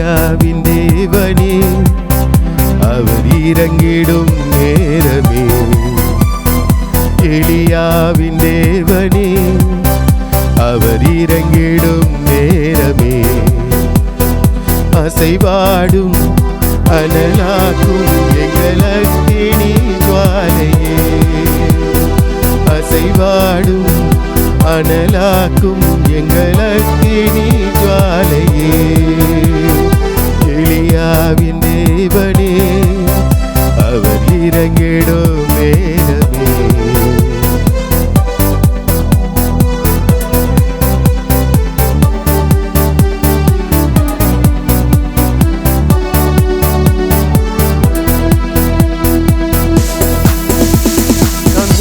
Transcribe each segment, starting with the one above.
எலியாவின் தேவனே அவர் இறங்கிடும் நேரமே. எலியாவின் தேவனே அவர் இறங்கிடும் நேரமே. அசைவாடும் அனலாக்கும் எங்கள் அக்கினி ஜுவாலையே. அசைவாடும் அனலாக்கும் எங்கள் அக்கினி ஜுவாலையே. எலியாவின் தேவனே அவர் இறங்கிடும் நேரமே.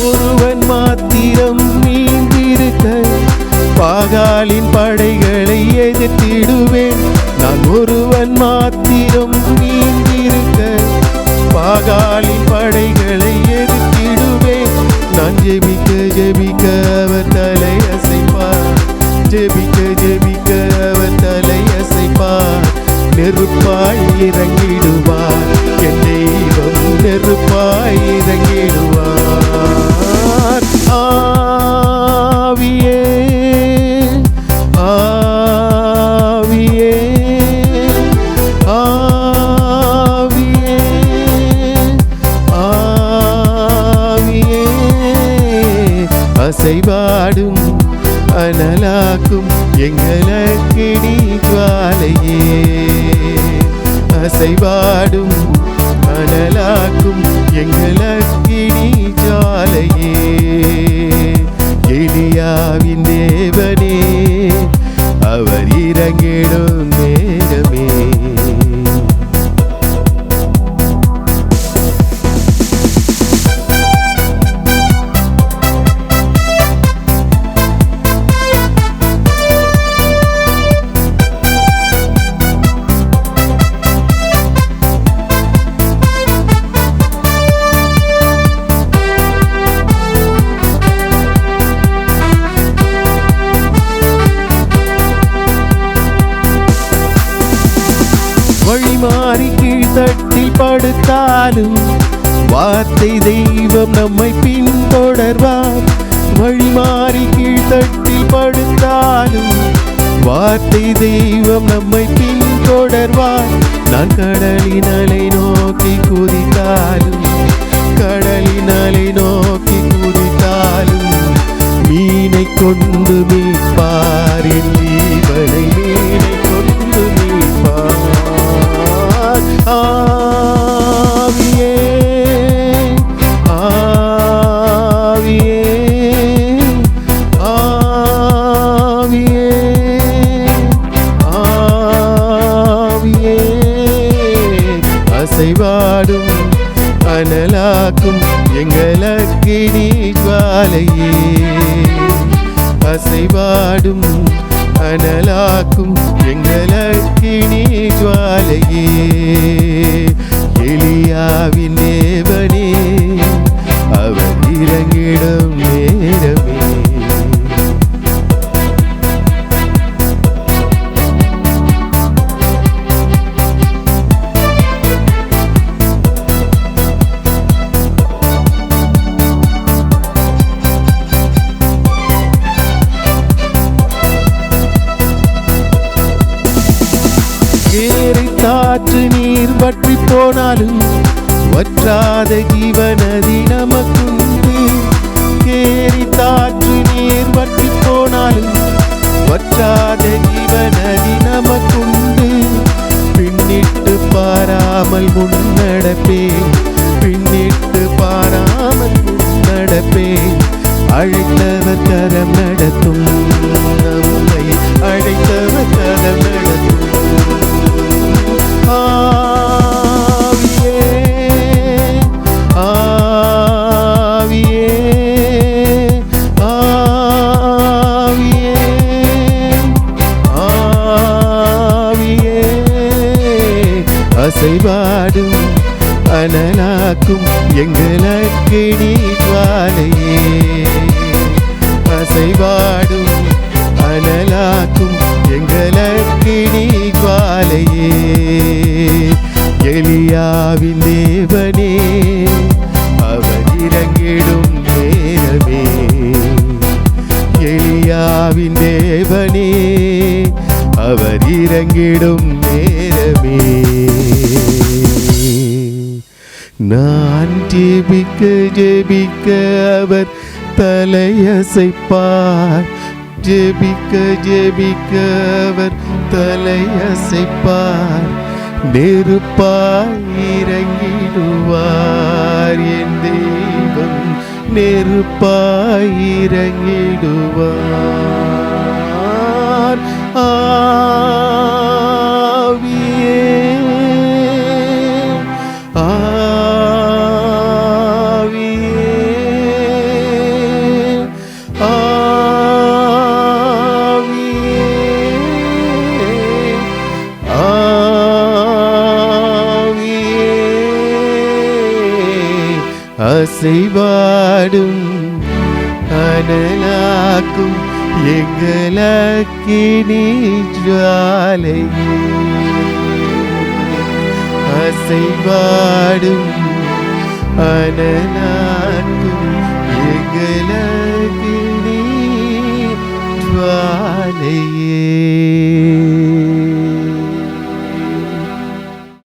ஒருவன் மாத்திரம் நீந்திருக்க பாகாலின் படைகளை எதிர்த்திடுவேன். நான் ஒருவன் மாத்திரம் நீந்திருக்க பாகாலின் படைகளை எதிர்த்திடுவேன். நான் ஜெபிக்க ஜெபிக்க அவர் தலை அசைப்பார். ஜெபிக்க ஜெபிக்க அவர் தலை அசைப்பார். நெருப்பாய் இறங்கிடுவார் என் தெய்வம். நெருப்பாய் இறங்கிடுவார். ஆவியே ஆவியே ஆவியே ஆவியே. அசைவாடும் அனலாக்கும் எங்கள் அக்கினி ஜுவாலையே. அசைவாடும் அனலாக்கும் எங்கள் அக்கினி ஜுவாலையே. எலியாவின் தேவனே அவர் இறங்கிடும் நேரமே. வழிமாறி கீழ்த்தட்டில் படுத்தாலும் வார்த்தை தெய்வம் நம்மை பின்தொடர்வார். வழிமாறி கீழ்த்தட்டில் படுத்தாலும் வார்த்தை தெய்வம் நம்மை பின்தொடர்வார். நான் கடலின் அலை நோக்கி குதித்தாலும் கடலின் அலை நோக்கி குதித்தாலும் மீனை கொண்டு மீட்பார். என் ஜீவனை மீனை கொண்டு மீட்பார். ஆவியே ஆவியே ஆவியே ஆவியே. அசைவாடும் அனலாக்கும் எங்கள் அக்கினி ஜுவாலையே. அசைவாடும் அனலாக்கும் எங்கள் அக்கினி ஜுவாலையே. எலியாவின் தேவனே அவர் இறங்கிடும் நேரமே. காற்று நீர் வற்றி போனாலும் வற்றாத ஜீவநதி நமக்குண்டு. கேரி காற்று நீர் வற்றி போனாலும் வற்றாத ஜீவநதி நமக்குண்டு. பின்னிட்டு பாராமல் முன்னடப்பேன். பின்னிட்டு பாராமல் முன்னடப்பேன். அழைத்தவர் கரம் நடத்தும். நம்மை அழைத்தவர் கரம் நடத்தும். ஆவியே ஆவியே ஆவியே ஆவியே. அசைவாடும் அனலாக்கும் எங்கள் அக்கினி ஜுவாலையே. அசைவாடும் அனலாக்கும் எங்கள் அக்கினி ஜுவாலையே. ஜுவாலையே எலியாவின் தேவனே அவர் இறங்கிடும் நேரமே எலியாவின் தேவனே அவர் இறங்கிடும் நேரமே நான் ஜெபிக்க ஜெபிக்க அவர் தலையசைப்பார் ஜெபிக்க ஜெபிக்க அவர் தலையசைப்பார் நெருப்பாய் இறங்கிடுவார் என் தெய்வம் நெருப்பாய் இறங்கிடுவார் ஆவியே அசைவாடும் அனலாக்கும் எங்களக்கினி ஜுவாலையே அசைவாடும் அனலாக்கும் எங்களக்கினி ஜுவாலையே